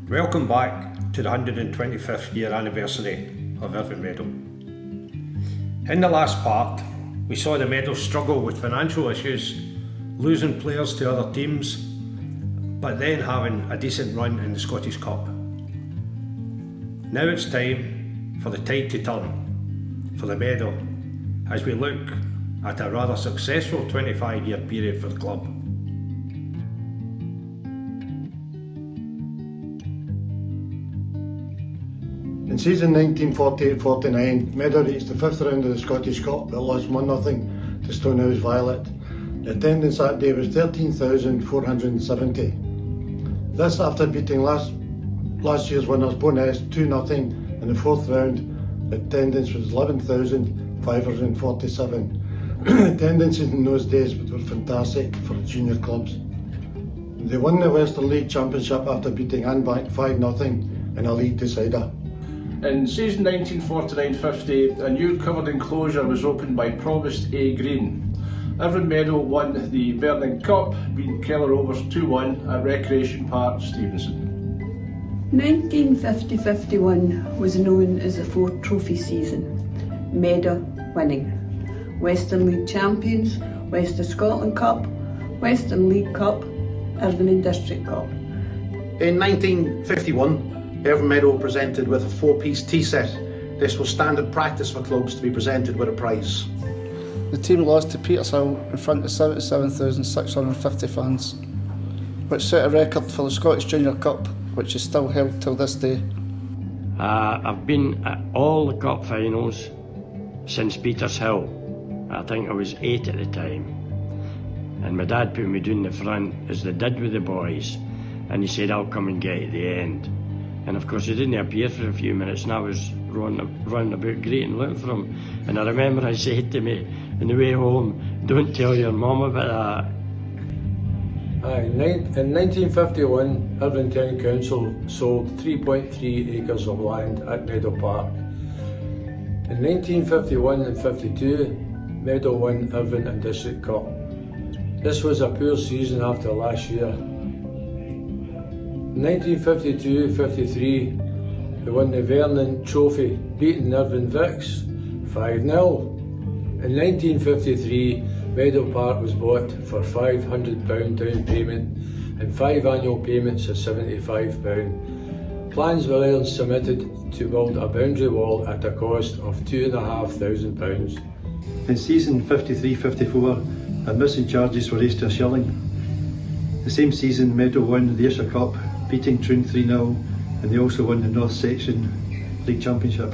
Welcome back to the 125th year anniversary of Irvine Meadow. In the last part, we saw the Meadow struggle with financial issues, losing players to other teams, but then having a decent run in the Scottish Cup. Now it's time for the tide to turn for the Meadow as we look at a rather successful 25-year period for the club. In season 1948-49, Meadow reached the 5th round of the Scottish Cup but lost 1-0 to Stonehouse Violet. The attendance that day was 13,470. This after beating last year's winners Bowness 2-0 in the 4th round. The attendance was 11,547. Attendances in those days were fantastic for junior clubs. They won the Western League Championship after beating Anbank 5-0 in a league decider. In season 1949-50, a new covered enclosure was opened by Provost A. Green. Irvine Meadow won the Vernon Cup, beating Keller Rovers 2-1 at Recreation Park, Stevenson. 1950-51 was known as the 4-trophy season. Meadow winning Western League champions, West of Scotland Cup, Western League Cup, Irvine and District Cup. In 1951, Irvine Meadow presented with a 4-piece tea set. This was standard practice for clubs to be presented with a prize. The team lost to Petershill in front of 77,650 fans, which set a record for the Scottish Junior Cup, which is still held till this day. I've been at all the cup finals since Petershill. I think I was 8 at the time. And my dad put me down the front as they did with the boys, and he said, I'll come and get you at the end. And of course he didn't appear for a few minutes, and I was running about greeting looking for him. And I remember I said to me on the way home, don't tell your mum about that. In 1951, Irvine Town Council sold 3.3 acres of land at Meadow Park. In 1951 and 52, Meadow won Irvine and District Cup. This was a poor season after last year. In 1952-53, they won the Vernon Trophy, beating Irvine Vicks 5-0. In 1953, Meadow Park was bought for £500 down payment and 5 annual payments of £75. Plans were then submitted to build a boundary wall at a cost of £2,500. In season 53-54, admission charges were raised to £1. The same season, Meadow won the Ayrshire Cup, beating Troon 3-0, and they also won the North Section League Championship.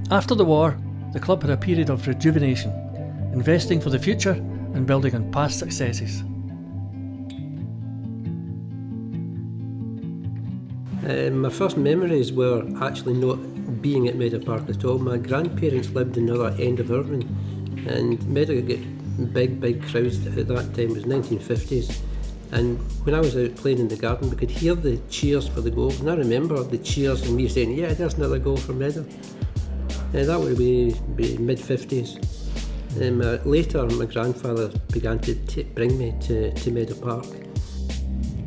After the war, the club had a period of rejuvenation, investing for the future and building on past successes. My first memories were actually not being at Meadow Park at all. My grandparents lived in the other end of Irvine, and Meadow got big crowds at that time. It was 1950s, and when I was out playing in the garden we could hear the cheers for the goals, and I remember the cheers and me saying, yeah, there's another goal for Meadow. That would be mid-50s. Later my grandfather began to bring me to Meadow Park.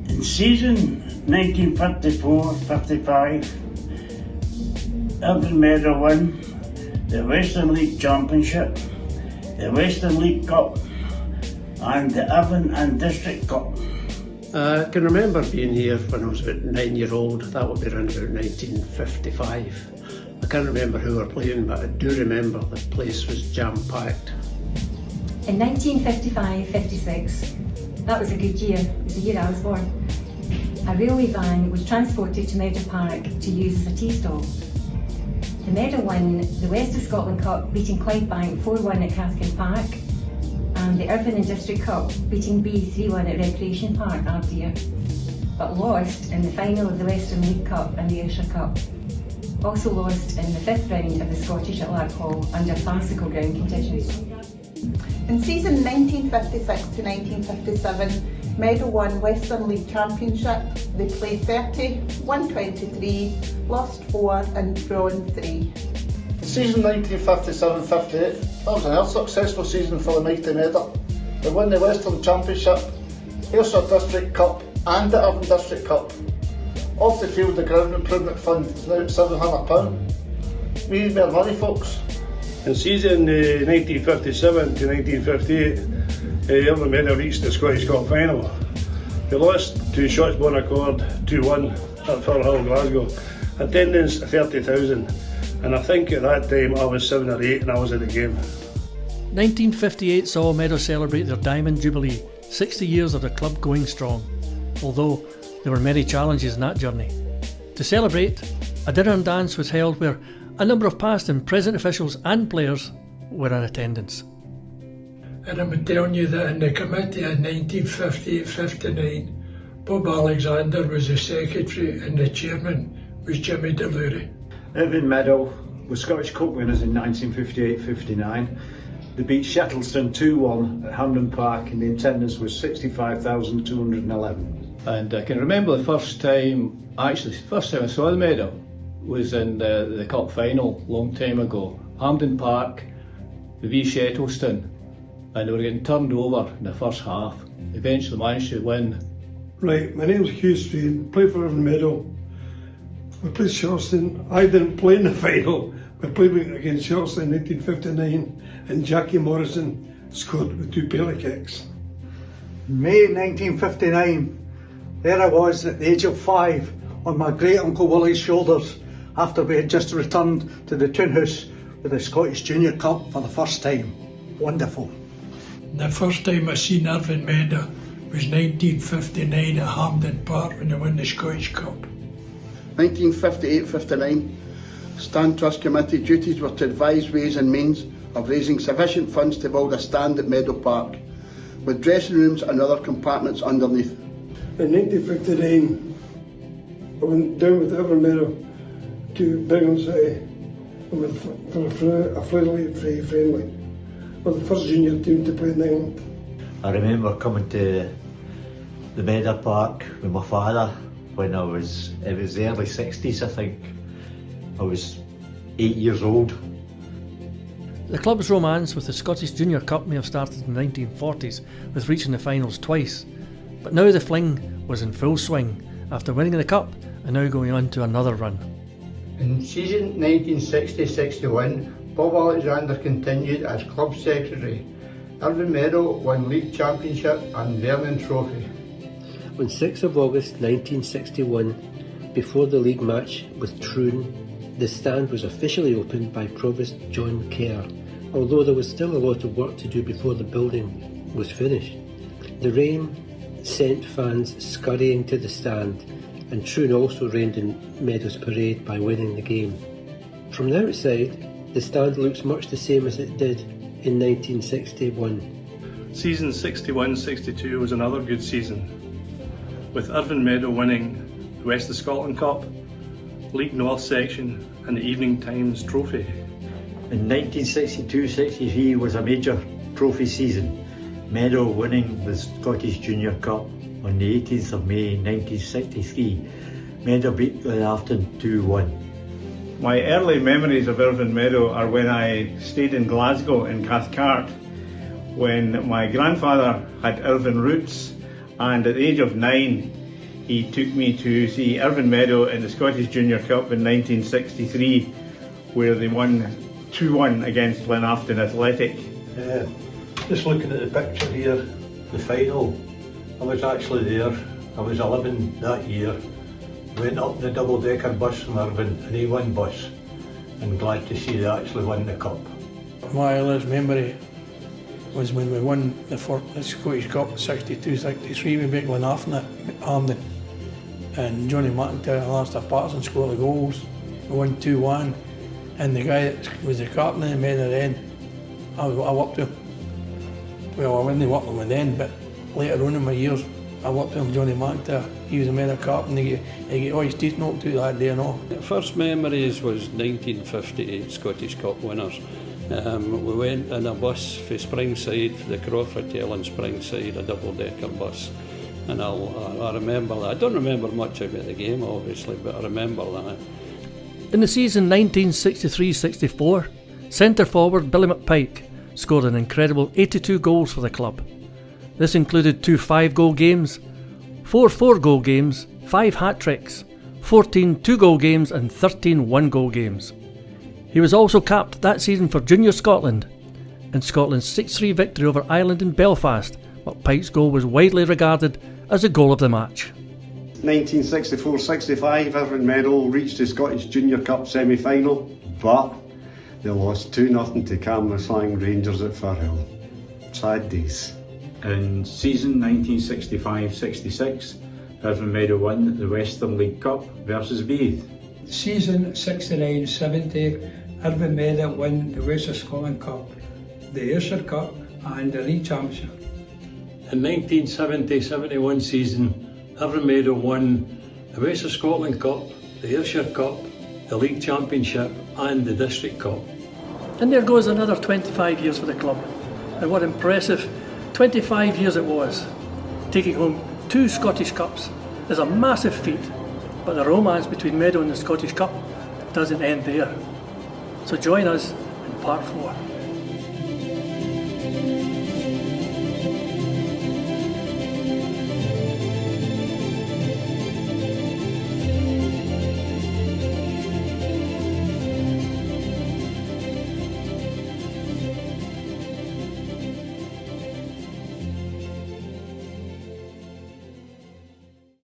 In season 1954-55, Irvine Meadow won the Western League Championship, the Western League Cup and the Irvine and District Cup. I can remember being here when I was about 9-year-old. That would be around about 1955. I can't remember who were playing, but I do remember the place was jam-packed. In 1955-56, that was a good year. It was the year I was born. A railway van was transported to Meadow Park to use as a tea stall. The Meadow won the West of Scotland Cup, beating Clydebank 4-1 at Cathkin Park, and the Irvine and District Cup, beating B 3-1 at Recreation Park, Ardere, but lost in the final of the Western League Cup and the Ayrshire Cup. Also lost in the 5th round of the Scottish at Larkhall under farcical ground conditions. In season 1956 to 1957, Meadow won Western League Championship. They played 30, won 23, lost 4 and drawn 3. In season 1957-58, that was another successful season for the mighty Meadow. They won the Western Championship, Ayrshire District Cup and the Irvine District Cup. Off the field, the ground improvement fund is now £700. We need more money, folks. In season 1957 to 1958, Irvine Meadow reached the Scottish Cup final. They lost to Shotsborn Accord 2-1 at Firhill, Glasgow. Attendance 30,000, and I think at that time I was 7 or 8 and I was at the game. 1958 saw Meadow celebrate their Diamond Jubilee, 60 years of the club going strong, although there were many challenges in that journey. To celebrate, a dinner and dance was held where a number of past and present officials and players were in attendance. And I'm telling you that in the committee in 1958-59, Bob Alexander was the secretary and the chairman was Jimmy Delury. Irvine Meadow were Scottish Cup winners in 1958-59. They beat Shettleston 2-1 at Hampden Park and the attendance was 65,211. And I can remember the first time I saw the Meadow was in the cup final a long time ago. Hampden Park, the v Shettleston, and they were getting turned over in the first half. Eventually managed to win. Right, my name's Hugh Strain, played for Irvine Meadow. We played Shettleston. I didn't play in the final. We played against Shettleston in 1959 and Jackie Morrison scored with 2 penalty kicks. May 1959, there I was at the age of 5 on my great Uncle Willie's shoulders after we had just returned to the Toon House with the Scottish Junior Cup for the first time. Wonderful. The first time I seen Irvine Meadow was 1959 at Hampden Park when they won the Scottish Cup. 1958-59, Stand Trust Committee duties were to advise ways and means of raising sufficient funds to build a stand at Meadow Park, with dressing rooms and other compartments underneath. In 1959, I went down with Irvine Meadow to Birmingham City for a friendly. We're the first junior team to play in England. I remember coming to the Meadow Park with my father when it was the early 60s, I think. I was 8 years old. The club's romance with the Scottish Junior Cup may have started in the 1940s with reaching the finals twice, but now the fling was in full swing after winning the cup and now going on to another run. In season 1960-61, Bob Alexander continued as club secretary. Irvine Meadow won league championship and Vernon Trophy. On 6th of August 1961, before the league match with Troon, the stand was officially opened by Provost John Kerr, although there was still a lot of work to do before the building was finished. The rain sent fans scurrying to the stand, and Troon also reigned in Meadow's parade by winning the game. From the outside, the stand looks much the same as it did in 1961. Season 61-62 was another good season, with Irvine Meadow winning the West of Scotland Cup, League North section and the Evening Times Trophy. In 1962-63 was a major trophy season, Meadow winning the Scottish Junior Cup on the 18th of May 1963. Meadow beat Glenafton 2-1. My early memories of Irvine Meadow are when I stayed in Glasgow in Cathcart, when my grandfather had Irvine roots, and at the age of 9 he took me to see Irvine Meadow in the Scottish Junior Cup in 1963, where they won 2-1 against Glenafton Athletic. Just looking at the picture here, the final, I was actually there. I was 11 that year. Went up in the double-decker bus from Irvine, an A1 bus, and glad to see they actually won the cup. My earliest memory was when we won the Scottish Cup 62-63, we beat Glenafton at Hampden, and Johnny McIntyre and Alistair Patterson scored the goals. We won 2-1, and the guy that was the captain and made it then, I worked with him. Well, I didn't work with him then, but later on in my years, I worked with Johnny McIntyre. He was a Meadow captain. He got all his teeth knocked out that day and all. First memories was 1958 Scottish Cup winners. We went in a bus from Springside, the Crawford Hill in Springside, a double-decker bus. And I remember that. I don't remember much about the game, obviously, but I remember that. In the season 1963-64, centre forward Billy McPike scored an incredible 82 goals for the club. This included 2 5-goal games, 4 4-goal games, 5 hat-tricks, 14 2-goal games and 13 1-goal games. He was also capped that season for Junior Scotland in Scotland's 6-3 victory over Ireland in Belfast, but Pike's goal was widely regarded as the goal of the match. 1964-65, Irvine Meadow reached the Scottish Junior Cup semi-final, but they lost 2-0 to Carmarthenshire Rangers at Firhill. Sad days. In season 1965-66, Irvine Meadow won the Western League Cup versus Beath. Season 69-70, Irvine Meadow won the West of Scotland Cup, the Ayrshire Cup and the League Championship. In 1970-71 season, Irvine Meadow won the West of Scotland Cup, the Ayrshire Cup, the League Championship and the District Cup. And there goes another 25 years for the club. And what impressive 25 years it was. Taking home 2 Scottish Cups is a massive feat, but the romance between Meadow and the Scottish Cup doesn't end there. So join us in part 4.